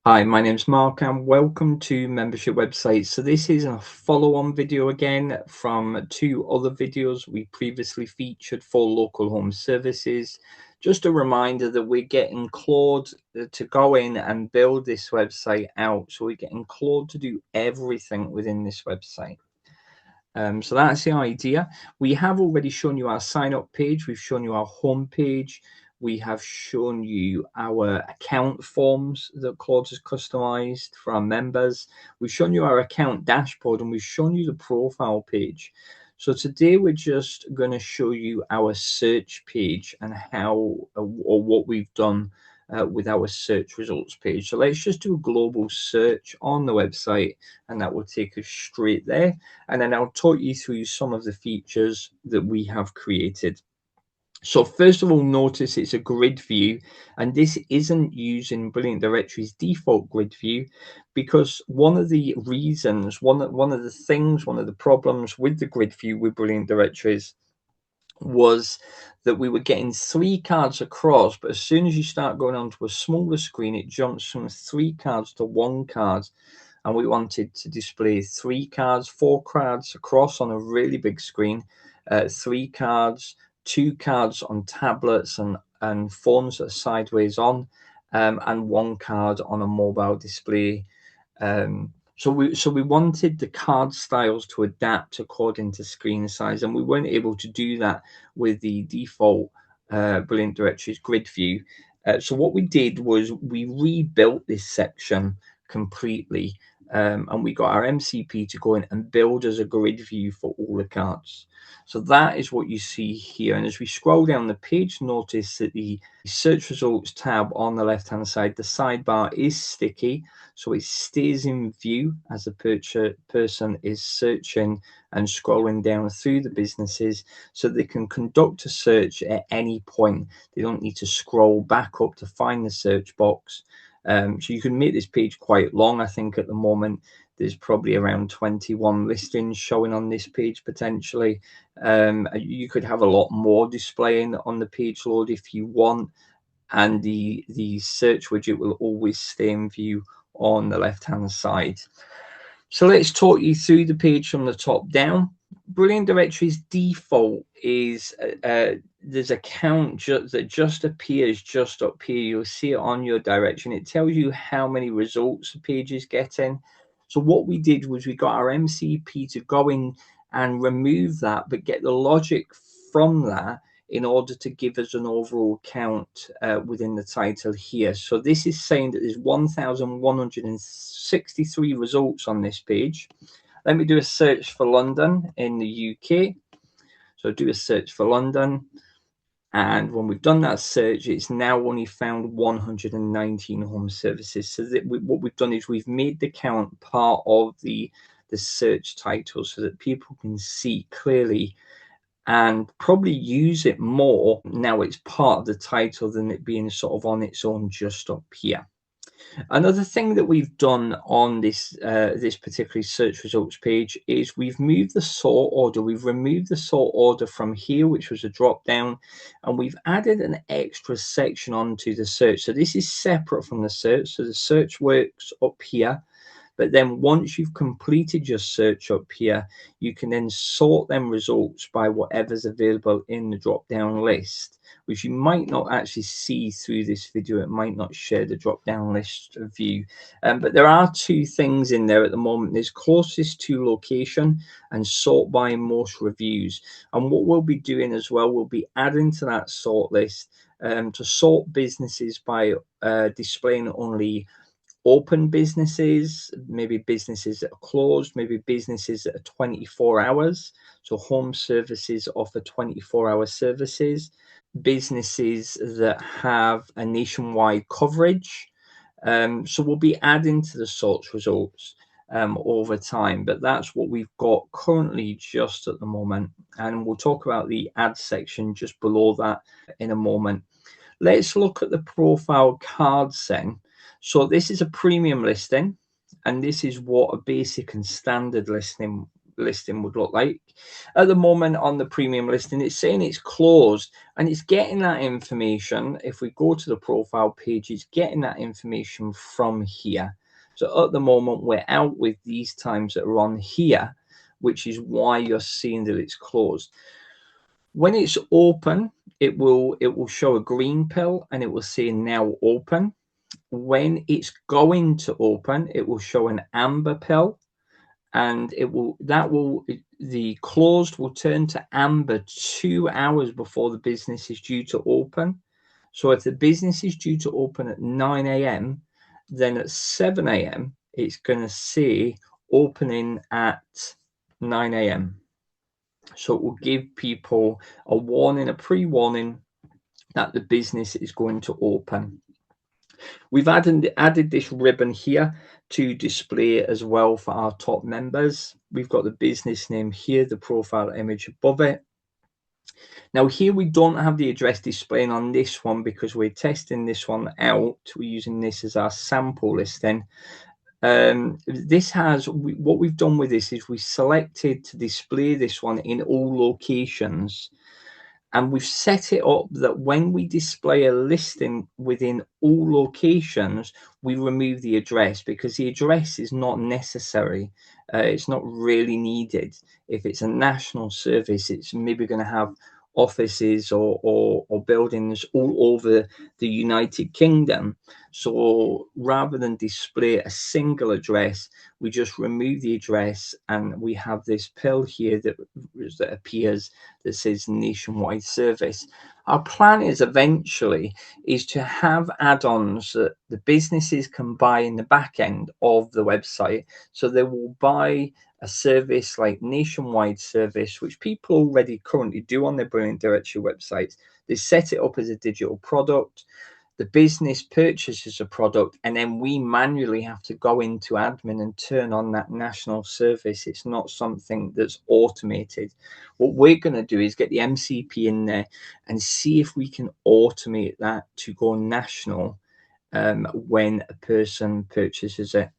Hi, my name's Mark and welcome to Membership Websites. So this is a follow-on video again from two other videos we previously featured for local home services. Just a reminder that we're getting Claude to go in and build this website out. So we're getting Claude to do everything within this website. So that's the idea. We have already shown you our sign up page. We've shown you our home page. We have shown you our account forms that Claude has customized for our members. We've shown you our account dashboard and we've shown you the profile page. So today we're just going to show you our search page and how or what we've done with our search results page. So let's just do a global search on the website and that will take us straight there. And then I'll talk you through some of the features that we have created. So first of all, notice it's a grid view, and this isn't using Brilliant Directories default grid view, because one of the reasons, one of the problems with the grid view with Brilliant Directories was that we were getting three cards across, but as soon as you start going onto a smaller screen, it jumps from three cards to one card. And we wanted to display three cards, four cards across on a really big screen, three cards, two cards on tablets and phones that are sideways on, and one card on a mobile display. So we wanted the card styles to adapt according to screen size, and we weren't able to do that with the default Brilliant Directories grid view. So what we did was we rebuilt this section completely, and we got our MCP to go in and build as a grid view for all the cards. So that is what you see here. And as we scroll down the page, notice that the search results tab on the left hand side, the sidebar is sticky, so it stays in view as the person is searching and scrolling down through the businesses, so they can conduct a search at any point. They don't need to scroll back up to find the search box. So you can make this page quite long. I think at the moment there's probably around 21 listings showing on this page potentially. You could have a lot more displaying on the page load if you want, and the search widget will always stay in view on the left hand side. So let's talk you through the page from the top down. Brilliant Directories default is there's a count that just appears just up here. You'll see it on your direction. It tells you how many results the page is getting. So what we did was we got our MCP to go in and remove that, but get the logic from that in order to give us an overall count within the title here. So this is saying that there's 1,163 results on this page. Let me do a search for London in the UK. So do a search for London. And when we've done that search, it's now only found 119 home services. So what we've done is we've made the count part of the search title so that people can see clearly and probably use it more now it's part of the title than it being sort of on its own just up here. Another thing that we've done on this particular search results page is we've moved the sort order. We've removed the sort order from here, which was a drop down, and we've added an extra section onto the search. So this is separate from the search. So the search works up here, but then once you've completed your search up here, you can then sort them results by whatever's available in the drop down list, which you might not actually see through this video. It might not share the drop down list view, but there are two things in there at the moment. There's closest to location and sort by most reviews. And what we'll be doing as well, we'll be adding to that sort list to sort businesses by displaying only open businesses, maybe businesses that are closed, maybe businesses that are 24 hours. So home services offer 24-hour services, businesses that have a nationwide coverage. So we'll be adding to the search results over time, but that's what we've got currently just at the moment. And we'll talk about the ad section just below that in a moment. Let's look at the profile cards then. So this is a premium listing, and this is what a basic and standard listing listing would look like. At the moment on the premium listing, it's saying it's closed, and it's getting that information. If we go to the profile page, it's getting that information from here. So at the moment, we're out with these times that are on here, which is why you're seeing that it's closed. When it's open, it will show a green pill and it will say now open. When it's going to open, it will show an amber pill, and the closed will turn to amber 2 hours before the business is due to open. So if the business is due to open at 9 a.m., then at 7 a.m., it's going to say opening at 9 a.m. So it will give people a warning, a pre-warning that the business is going to open. We've added this ribbon here to display as well for our top members. We've got the business name here, the profile image above it. Now here we don't have the address displaying on this one because we're testing this one out. We're using this as our sample listing. What we've done with this is we selected to display this one in all locations. And we've set it up that when we display a listing within all locations, we remove the address because the address is not necessary. It's not really needed. If it's a national service, it's maybe going to have offices or buildings all over the United Kingdom. So rather than display a single address, we just remove the address, and we have this pill here that appears that says nationwide service. Our plan is eventually to have add-ons that the businesses can buy in the back end of the website. So they will buy a service like nationwide service, which people already currently do on their Brilliant Directory websites. They set it up as a digital product. The business purchases a product, and then we manually have to go into admin and turn on that national service. It's not something that's automated. What we're going to do is get the MCP in there and see if we can automate that to go national when a person purchases it.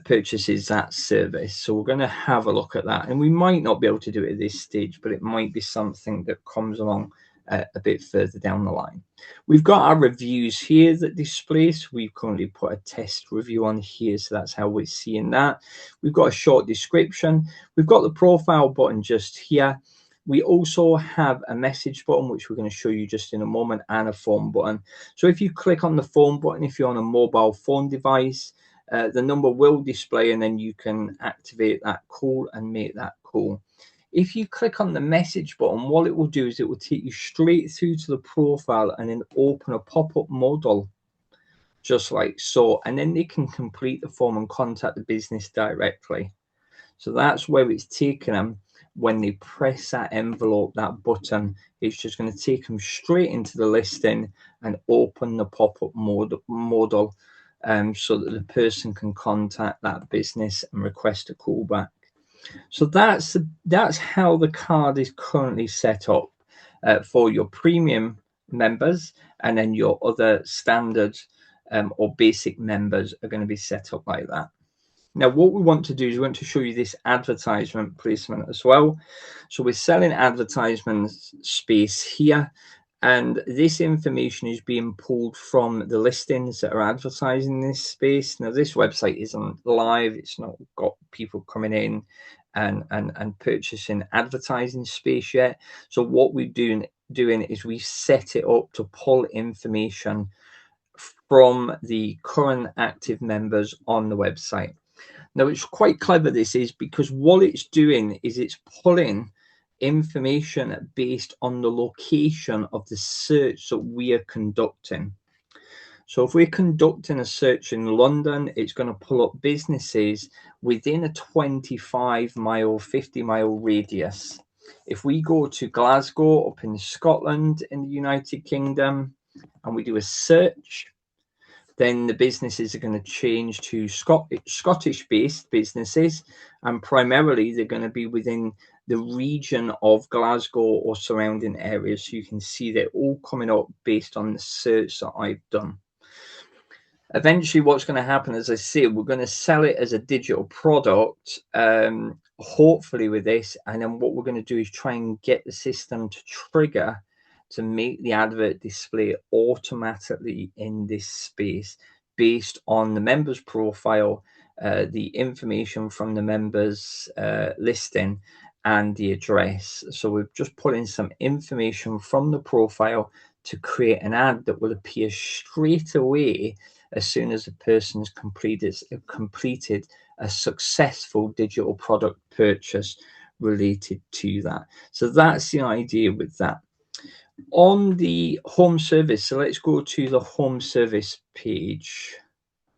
Purchases that service. So we're going to have a look at that, and we might not be able to do it at this stage, but it might be something that comes along a bit further down the line. We've got our reviews here that display, so we've currently put a test review on here, so that's how we're seeing that. We've got a short description. We've got the profile button just here. We also have a message button, which we're going to show you just in a moment, and a phone button. So if you click on the phone button, if you're on a mobile phone device, the number will display, and then you can activate that call and make that call. If you click on the message button, what it will do is it will take you straight through to the profile and then open a pop-up modal, just like so. And then they can complete the form and contact the business directly. So that's where it's taken them. When they press that envelope, that button, it's just going to take them straight into the listing and open the pop-up modal. So that the person can contact that business and request a call back. So that's how the card is currently set up for your premium members, and then your other standard or basic members are going to be set up like that. Now, what we want to do is we want to show you this advertisement placement as well. So we're selling advertisement space here. And this information is being pulled from the listings that are advertising this space. Now, this website isn't live. It's not got people coming in and purchasing advertising space yet. So what we're doing is we've set it up to pull information from the current active members on the website. Now, it's quite clever, this is, because what it's doing is it's pulling information based on the location of the search that we are conducting. So if we're conducting a search in London, it's going to pull up businesses within a 25-mile, 50-mile radius. If we go to Glasgow up in Scotland in the United Kingdom and we do a search, then the businesses are going to change to Scottish-based businesses, and primarily they're going to be within the region of Glasgow or surrounding areas. So you can see they're all coming up based on the search that I've done. Eventually, what's going to happen, as I say, we're going to sell it as a digital product, and hopefully with this. And then what we're going to do is try and get the system to trigger to make the advert display automatically in this space based on the member's profile, the information from the members listing, and the address. So we're just pulling some information from the profile to create an ad that will appear straight away as soon as the person's completed a successful digital product purchase related to that. So that's the idea with that. On the home service, so let's go to the home service page.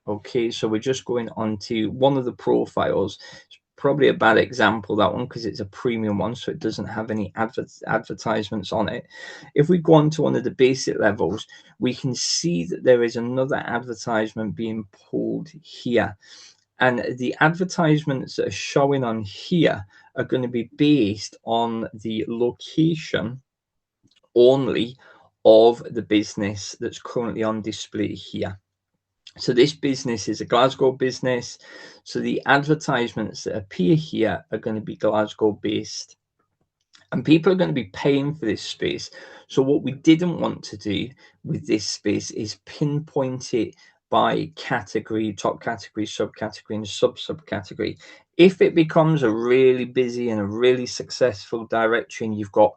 Okay, so we're just going on to one of the profiles. It's probably a bad example, that one, because it's a premium one, so it doesn't have any advertisements on it. If we go on to one of the basic levels, we can see that there is another advertisement being pulled here. And the advertisements that are showing on here are going to be based on the location only of the business that's currently on display here. So this business is a Glasgow business. So the advertisements that appear here are going to be Glasgow based. And people are going to be paying for this space. So what we didn't want to do with this space is pinpoint it by category, top category, subcategory, and sub-subcategory. If it becomes a really busy and a really successful directory, and you've got,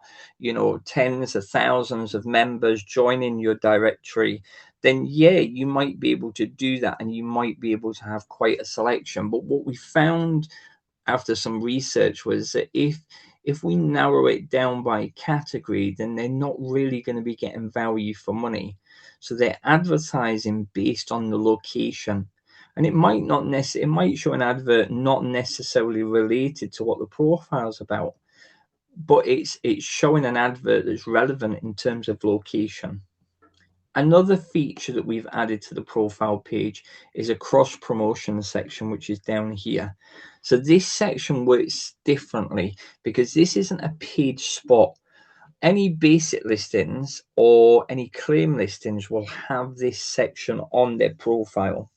tens of thousands of members joining your directory, then yeah, you might be able to do that, and you might be able to have quite a selection. But what we found after some research was that if we narrow it down by category, then they're not really going to be getting value for money. So they're advertising based on the location. And it might not it might show an advert not necessarily related to what the profile's about, but it's showing an advert that's relevant in terms of location. Another feature that we've added to the profile page is a cross promotion section, which is down here. So this section works differently because this isn't a paid spot. Any basic listings or any claim listings will have this section on their profile.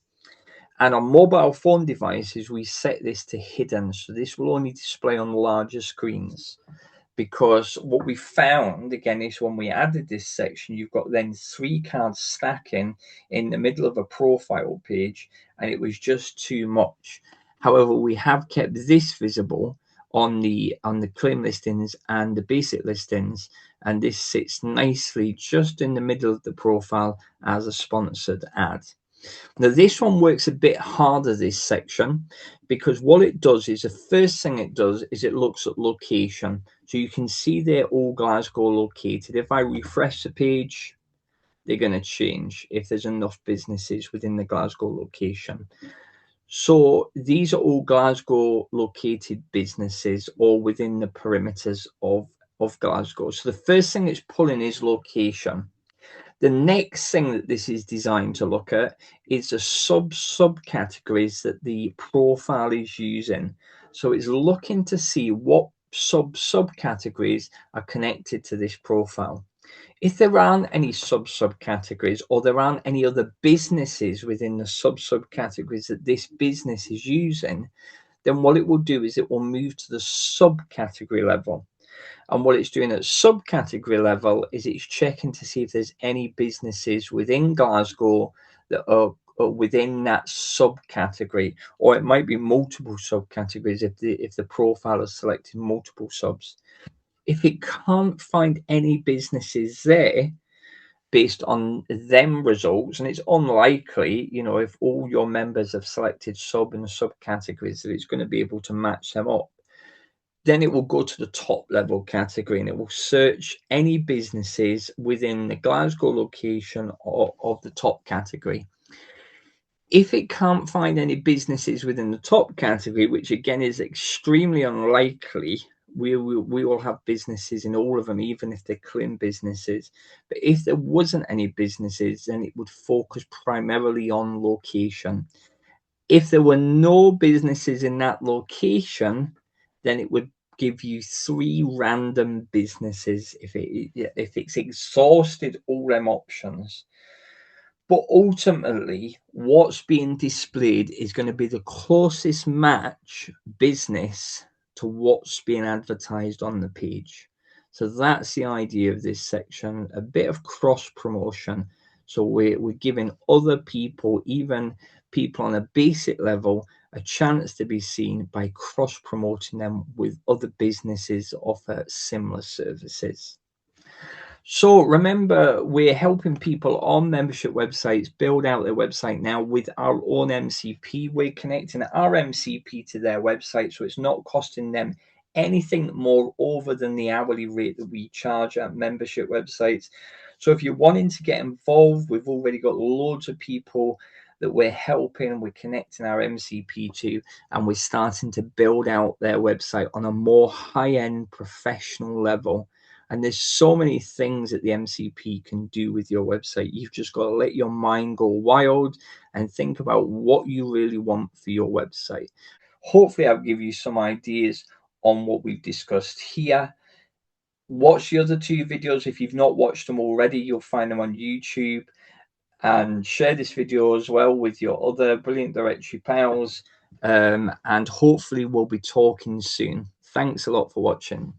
And on mobile phone devices, we set this to hidden. So this will only display on larger screens. Because what we found again is when we added this section, you've got then 3 cards stacking in the middle of a profile page, and it was just too much. However, we have kept this visible on the claim listings and the basic listings, and this sits nicely just in the middle of the profile as a sponsored ad. Now this one works a bit harder, this section, because what it does is the first thing it does is it looks at location. So you can see they're all Glasgow located. If I refresh the page, they're going to change if there's enough businesses within the Glasgow location. So these are all Glasgow located businesses all within the perimeters of Glasgow. So the first thing it's pulling is location. The next thing that this is designed to look at is the subcategories that the profile is using. So it's looking to see what subcategories are connected to this profile. If there aren't any subcategories or there aren't any other businesses within the subcategories that this business is using, then what it will do is it will move to the subcategory level. And what it's doing at subcategory level is it's checking to see if there's any businesses within Glasgow that are within that subcategory, or it might be multiple subcategories if the profile has selected multiple subs. If it can't find any businesses there based on them results, and it's unlikely, if all your members have selected sub in the subcategories, that it's going to be able to match them up, then it will go to the top level category and it will search any businesses within the Glasgow location of the top category. If it can't find any businesses within the top category, which again is extremely unlikely, we will have businesses in all of them, even if they're claim businesses. But if there wasn't any businesses, then it would focus primarily on location. If there were no businesses in that location, then it would give you 3 random businesses if it's exhausted all them options. But ultimately, what's being displayed is going to be the closest match business to what's being advertised on the page. So that's the idea of this section, a bit of cross promotion. So we're giving other people, even people on a basic level, a chance to be seen by cross promoting them with other businesses that offer similar services. So remember, we're helping people on membership websites build out their website now with our own MCP. We're connecting our MCP to their website, so it's not costing them anything more over than the hourly rate that we charge at membership websites. So if you're wanting to get involved, we've already got loads of people that we're helping, we're connecting our MCP to, and we're starting to build out their website on a more high-end professional level. And there's so many things that the MCP can do with your website. You've just got to let your mind go wild and think about what you really want for your website. Hopefully, I'll give you some ideas on what we've discussed here. Watch the other two videos. If you've not watched them already, you'll find them on YouTube. And share this video as well with your other Brilliant Directory pals. And hopefully, we'll be talking soon. Thanks a lot for watching.